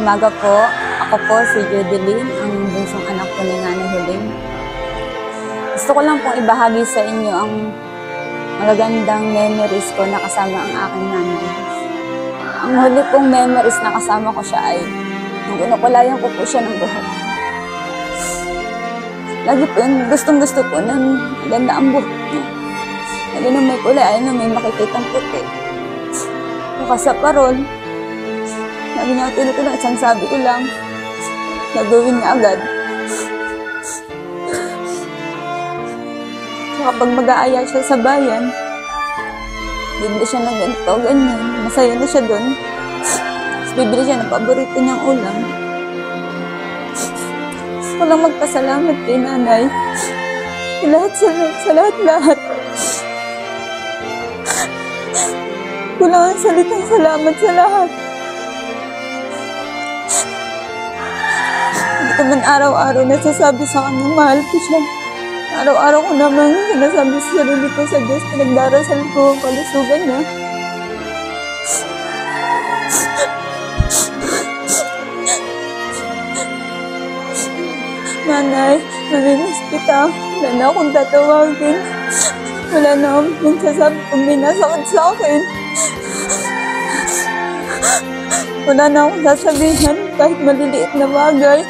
umaga po. Ako po si Judeline, ang bunsong anak po ni Nanay Huling. Gusto ko lang pong ibahagi sa inyo ang magagandang memories ko na kasama ang aking nanay. Ang huli pong memories na kasama ko siya ay nung kinukulayan ko po siya ng buhok. Lagi po yun, gustong-gusto po nun, maganda ang buhok niya. Lagi nung may kulay, ay nung may makikitang puti. Bukas sa parol, lagi niya ako tinutulong, isang sabi ko lang, nagawin niya agad. So, kapag mag-aaya siya sa bayan, bibili siya ng ganito, ganyan, masaya na siya doon. Tapos bibili siya ng paborito niyang ulam. Gusto ko lang magpasalamat kay nanay. Sa lahat. Kulang ang salitang salamat sa lahat. Hindi ko man araw-araw nasasabi sa kanya, mahal ko siya. Araw-araw ko naman sinasabi sa sarili ko sa Diyos, pinagdarasal ko ang kalusugan niya. Nanay, namimiss kita. Wala na akong tatawagin. Wala na akong magsasabi kung minasakit sa akin. Wala na akong sasabihan kahit maliliit na bagay.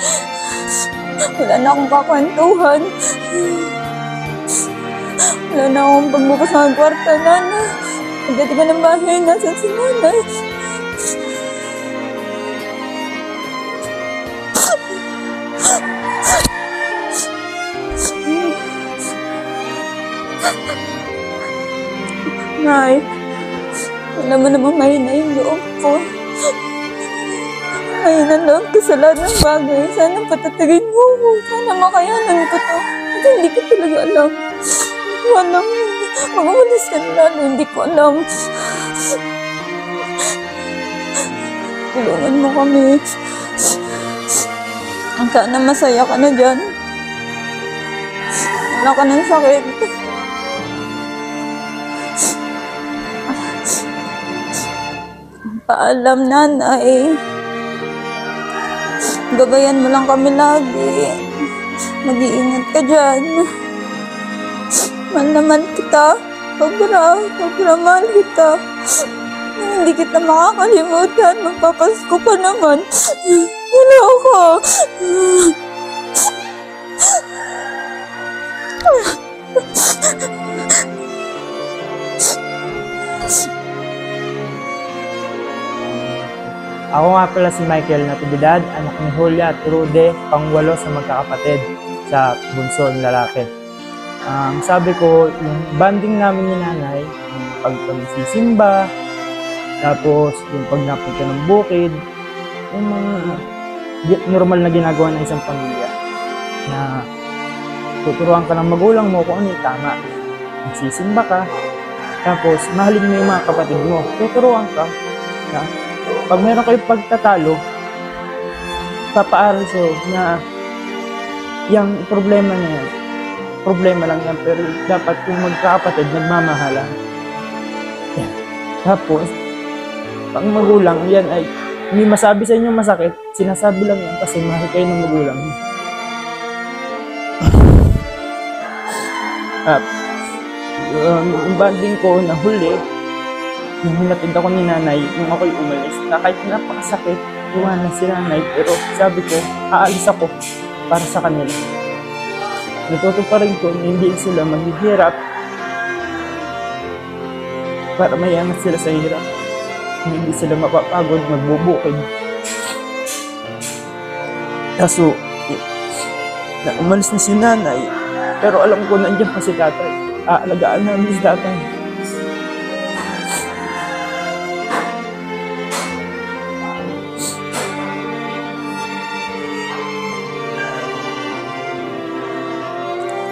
Wala na akong kakwentuhan. Wala na akong pagbukas ng kwarta, nanay. Pagdating ka ng bahay, nasa si nanay. Nay, wala mo namang mahina yung loob ko. Mahina loob ko sa lahat ng bagay. Sana patatagin mo. Sana makayanan ko to. At hindi ko talaga alam. Hindi ko alam. Mag-umalis ka na lalo. Hindi ko alam. Tulungan mo kami. Sana masaya ka na dyan. Wala ka ng sakit. Paalam, nanay. Gabayan mo lang kami lagi. Mag-iingat ka dyan. Mahal naman kita. Sobra mahal kita. Hindi kita makakalimutan. Magpapasko pa naman. Wala ako. Ako nga pala si Michael Natividad, anak ni Julia at Rude, pangwalo sa magkakapatid sa bunso ng lalaki. Sabi ko, yung banding namin ni nanay, yung pagsisimba, tapos yung pagnapunta ng bukid, yung mga normal na ginagawa ng isang pamilya. Na tuturuan ka ng magulang mo kung ano yung tama. Magsisimba ka, tapos mahalin mo yung mga kapatid mo. Tuturuan ka na pag meron kayong pagtatalo, papaaral sa'yo na yung problema na yan, problema lang yan, pero dapat kung magkakapatid, nagmamahalan. Yan. Tapos, pag magulang, yan ay hindi masabi sa inyo masakit, sinasabi lang yan kasi mahal kayo ng magulang. Yung banding ko na huli, yung hinatid ako ni nanay, nung ako'y umalis, na kahit napakasakit, iwanan si nanay, pero sabi ko, aalis ako para sa kanila. Natuto pa rin ko na hindi sila maghihirap para mayangat sila sa hirap. Hindi sila mapapagod, magbubukid. Kaso, na umalis na si nanay, pero alam ko nandiyan pa si tatay. Aalagaan namin si tatay.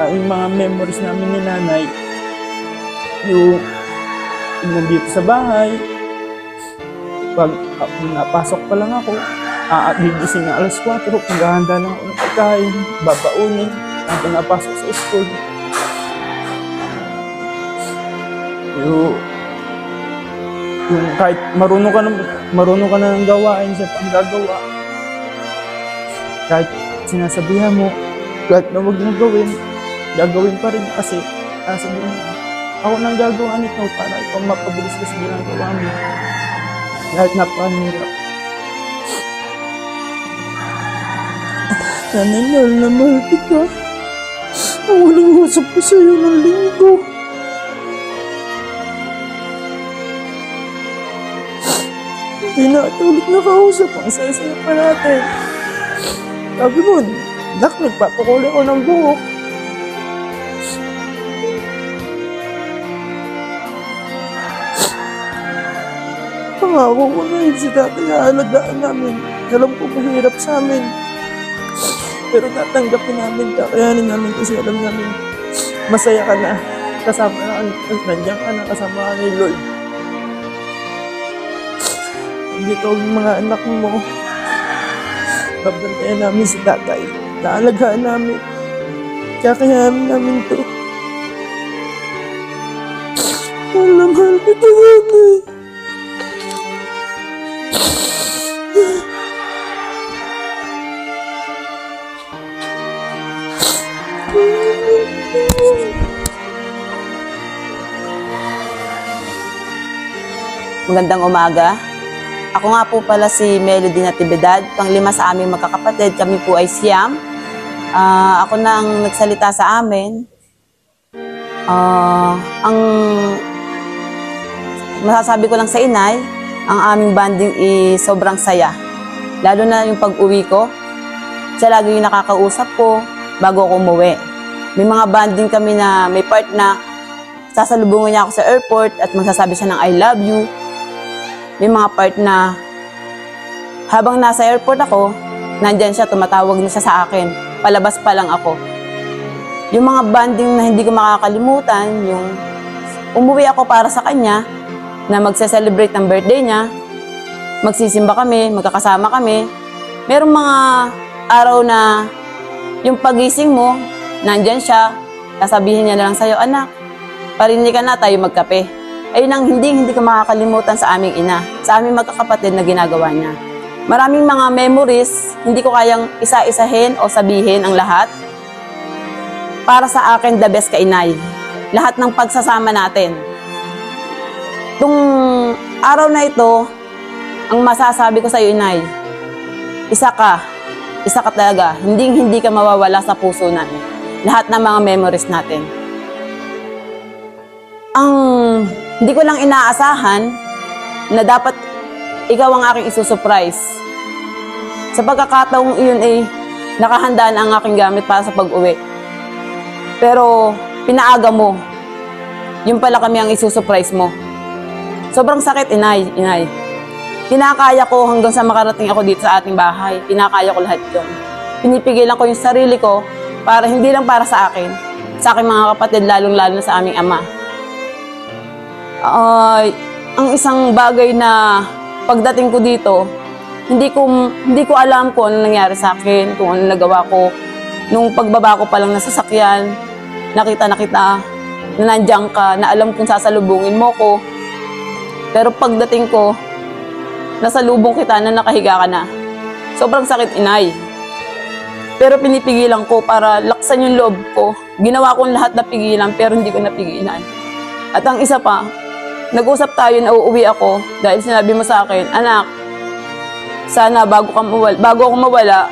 Ang mga memories namin ni nanay, yung nandito sa bahay, pag napasok pa lang ako, gigising na alas 4, paghahanda lang ako ng pagkain, babaunin, hanggang napasok sa school. Yung kahit marunong ka na ng gawain siya pang gagawa, Kahit sinasabihan mo, kahit na huwag mong gawin, gagawin pa rin kasi sabihin mo, ako nang gagawa nito para ikaw mapabilis ka sa ginagawa mo. Kahit napahirap. Nanay, mahal na mahal kita. Ang walang usap ko sa'yo ng linggo. Hindi na ito ulit nakausap. Ang saya-saya pa natin. Sabi mo, Dak, nagpapakuli ko ng buhok. Pangako ko na yun si tatay na alagaan namin. Alam ko mahirap sa amin. Pero tatanggapin namin, kakayanin namin kasi alam namin masaya ka na. Kasama na, nandiyan ka na, kasama ka ni Lord. Dito ang mga anak mo. Babantayan namin si tatay. Naalagaan namin. Kakayanin namin to. Mahal kita, nanay. Magandang umaga. Ako nga po pala si Melody Natividad, panglima sa aming magkakapatid. Kami po ay siyam. Ako na ang nagsalita sa amin. Ang masasabi ko lang sa inay, ang aming bonding is sobrang saya. Lalo na yung pag-uwi ko, siya lagi yung nakakausap ko bago ako umuwi. May mga bonding kami na may part na sasalubungin niya ako sa airport at magsasabi siya ng I love you. May mga part na habang nasa airport ako, nandyan siya, tumatawag na siya sa akin. Palabas pa lang ako. Yung mga bonding na hindi ko makakalimutan, yung umuwi ako para sa kanya, na magse-celebrate ng birthday niya, magsisimba kami, magkakasama kami. Merong mga araw na yung pagising mo, nandyan siya, sasabihin niya na lang sa'yo, anak, parinig ka na, tayo magkape. Ayun ang hindi ko makakalimutan sa aming ina, sa aming magkakapatid na ginagawa niya. Maraming mga memories, hindi ko kayang isa-isahin o sabihin ang lahat. Para sa akin, the best ka inay. Lahat ng pagsasama natin. Tung araw na ito, ang masasabi ko sa iyo inay, isa ka talaga, hindi ka mawawala sa puso namin. Lahat ng mga memories natin. Hindi ko lang inaasahan na dapat ikaw ang aking isusurprise. Sa pagkakataong iyon nakahanda na ang aking gamit para sa pag-uwi. Pero pinaaga mo, yung pala kami ang isusurprise mo. Sobrang sakit, inay. Kinakaya ko hanggang sa makarating ako dito sa ating bahay. Kinakaya ko lahat yun. Pinipigilan ko yung sarili ko para hindi lang para sa akin, sa aking mga kapatid, lalong-lalo na sa aming ama. Ang isang bagay na pagdating ko dito, hindi ko alam kung ano nangyari sa akin, kung ano nagawa ko. Nung pagbaba ko pa lang na sasakyan, nakita na nandiyan ka, na alam kung sasalubungin mo ko. Pero pagdating ko, nasalubong kita na nakahiga ka na. Sobrang sakit, inay. Pero pinipigilan ko para laksan yung loob ko. Ginawa kong lahat na pigilan, pero hindi ko napigilan. At ang isa pa, nag-usap tayo na uuwi ako dahil sinabi mo sa akin, anak, sana bago ako mawala,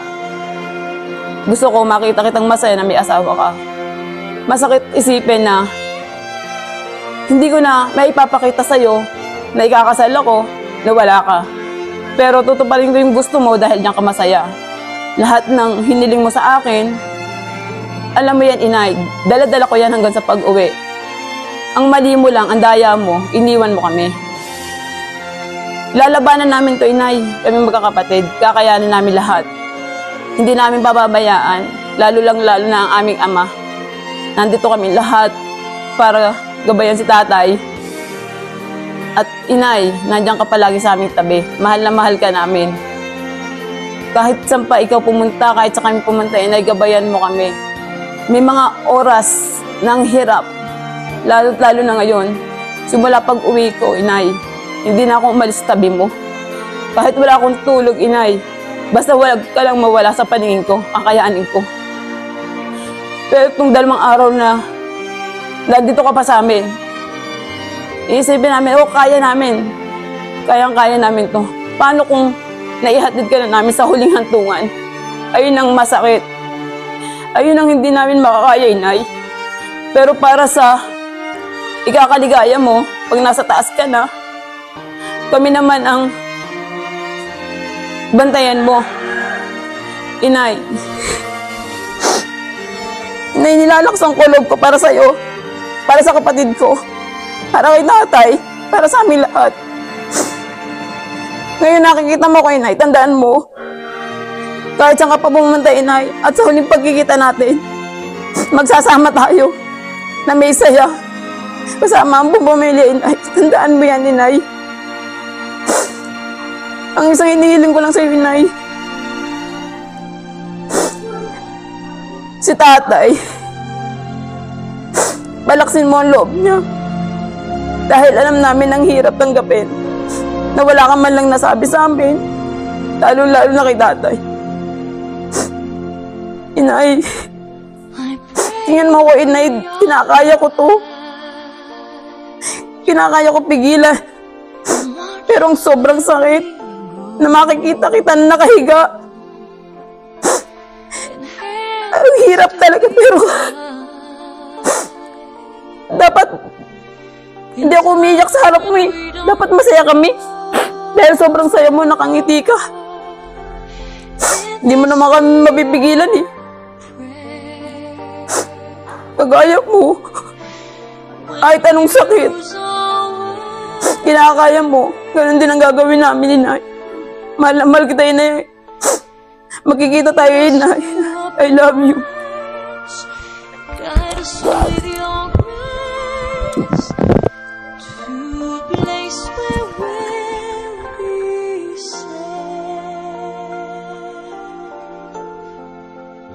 gusto ko makita kitang masaya na may asawa ka. Masakit isipin na hindi ko na maipapakita sa'yo na ikakasal ako na wala ka. Pero tutuparin ko yung gusto mo dahil diyan ka masaya. Lahat ng hiniling mo sa akin, alam mo yan, inay, dala-dala ko yan hanggang sa pag-uwi. Ang mali mo lang, ang daya mo, iniwan mo kami. Lalabanan namin to, inay. Kami magkakapatid. Kakayanin namin lahat. Hindi namin pababayaan. Lalo na ang aming ama. Nandito kami lahat para gabayan si tatay. At inay, nandiyan ka palagi sa aming tabi. Mahal na mahal ka namin. Kahit saan pa ikaw pumunta, kahit sa kami pumunta, inay, gabayan mo kami. May mga oras ng hirap. Lalo na ngayon, simula pag-uwi ko, inay, hindi na ako umalis sa tabi mo. Kahit wala akong tulog, inay, Basta wag ka lang mawala sa paningin ko, kakayaanin ko. Pero itong 2 araw na nandito ka pa sa amin, iisipin namin, kaya namin. Kayang-kaya namin to. Paano kung naihatid ka na namin sa huling hantungan? Ayun ang masakit. Ayun ang hindi namin makakaya, Inay. Pero para sa ikakaligaya mo, pag nasa taas ka na, kami naman ang bantayan mo. Inay. Inay, nilalaksan ko loob ko para sa'yo. Para sa kapatid ko. Para kay tatay. Para sa amin lahat. Ngayon nakikita mo ko, Inay. Tandaan mo. Kahit saan ka pa bumantay, Inay. At sa huling pagkikita natin, magsasama tayo. Na may saya. Kasama ang bumamili, Inay. Tandaan mo yan, Inay. Ang isang hinihiling ko lang sa'yo, Inay. Si tatay. Palaksin mo ang loob niya. Dahil alam namin ang hirap tanggapin. Na wala ka man lang nasabi sa amin. Lalo-lalo na kay tatay. Inay. Tingnan mo ko, Inay. Kinakaya ko to. Kinakaya ko pigilan. Pero ang sobrang sakit na makikita kita na nakahiga. Ang hirap talaga, pero dapat hindi ako umiyak sa harap mo eh. Dapat masaya kami. Dahil sobrang saya mo, nakangiti ka. Hindi mo naman kami mabipigilan eh. Kagaya mo. Kahit anong sakit, kinakaya mo. Ganun din ang gagawin namin, Inay. Mahal na mahal kita, Inay. Magkikita tayo, Inay. I love you. Guide us with your grace to a place where we'll be safe.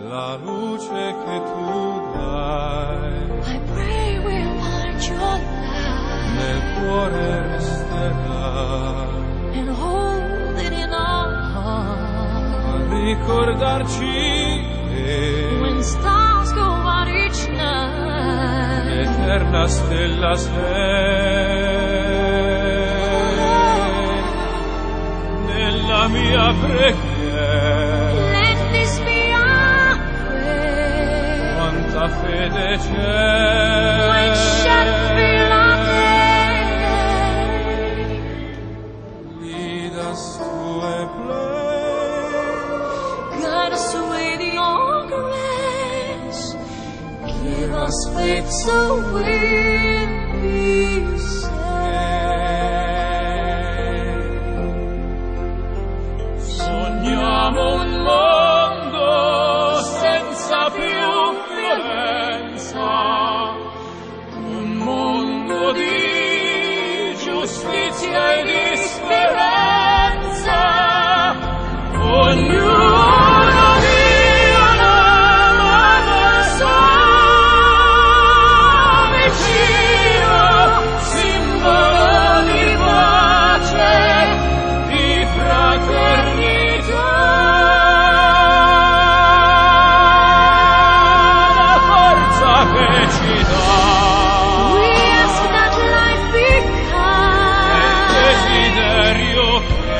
La luce che tu dai I pray we'll find your light nel cuore resterà and hold it in our heart. a ricordarci When stars go out each night, eterna stella sei nella mia preghiera. let this be our prayer. Quanta fede When c'è shadows fill our day, lead us to a place guide us with your grace. Give us faith so we'll be saved. Sogniamo un mondo senza più violenza, un mondo di giustizia e di speranza. Ognuno dia una mano al suo vicino, simbolo di pace, di fraternità. La forza che ci dà We ask that life be il kind desiderio che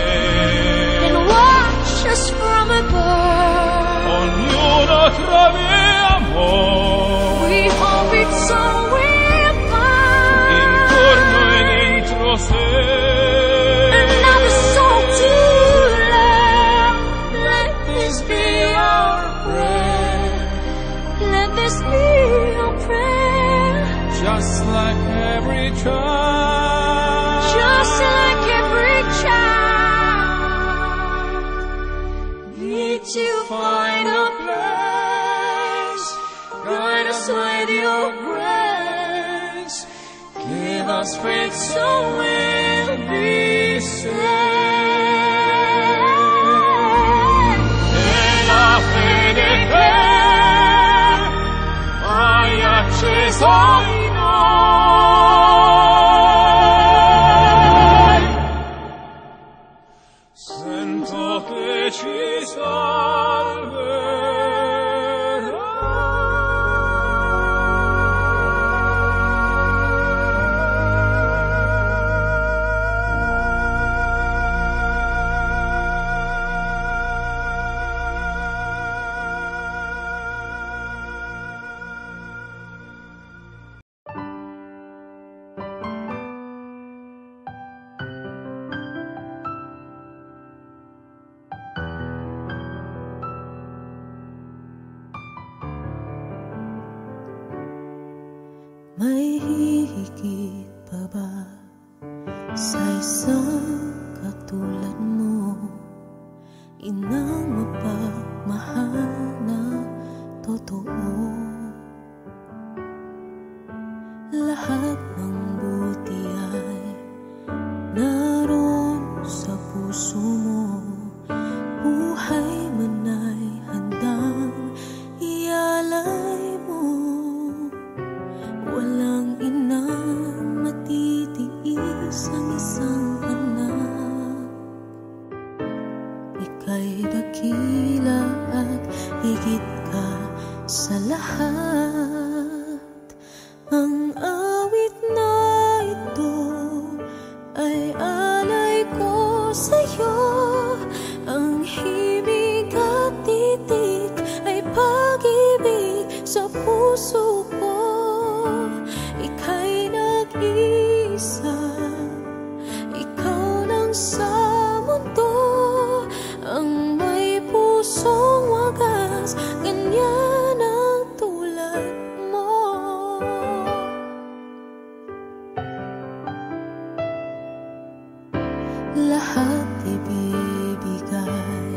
and watch us from above. ognuno trovi amore We hope it's so we'll find intorno e dentro sé. another soul to love. Let this be our prayer. Let this be our prayer. Just like every child, Just like every child, need to find a place. Guide us with your grace. give us faith So we'll be saved. e la fede che hai acceso in noi. Sento che ci higit pa ba sa isang katulad mo? Inang mapagmahal na totoo. Lahat ng buti ay naroon sa puso mo. Buhay man ay handang ialay mo. Walang inang matitiis ang isang anak. Ika'y dakila at higit ka sa lahat. Ang awit na ito ay alay ko sa'yo. Ang himig at titik ay pag-ibig sa puso ko. Ika'y nag-iisa, ikaw lang sa mundo. Ang may pusong wagas, ganyan ang tulad mo. Lahat ibibigay,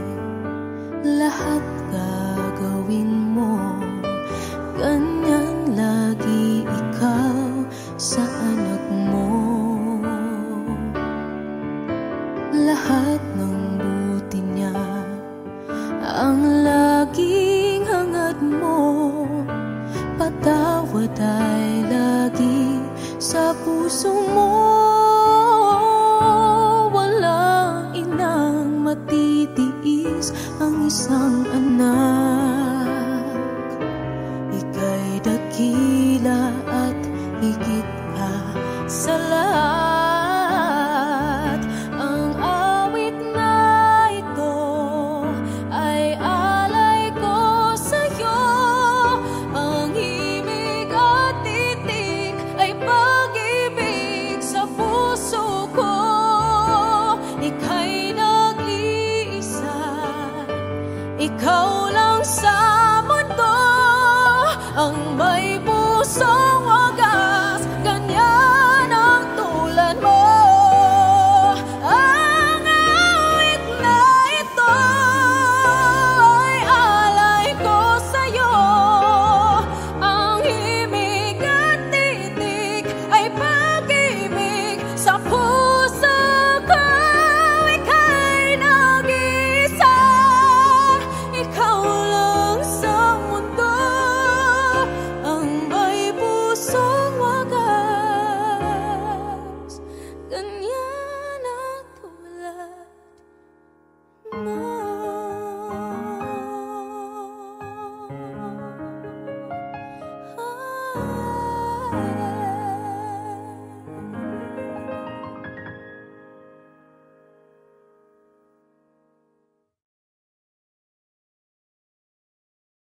lahat gagawin mo. Ganyan lagi ikaw sa anak mo. Lahat ng buti niya ang laging hangad mo. Patawad ay lagi sa puso mo. Walang inang matitiis ang isang anak. Ika'y dakila at higit ka sa lahat. Ang awit na ito ay alay ko sa'yo. Ang himig at titik ay pag-ibig sa puso ko. Ika'y nag-iisa, ikaw lang sa mundo. Ang may pusong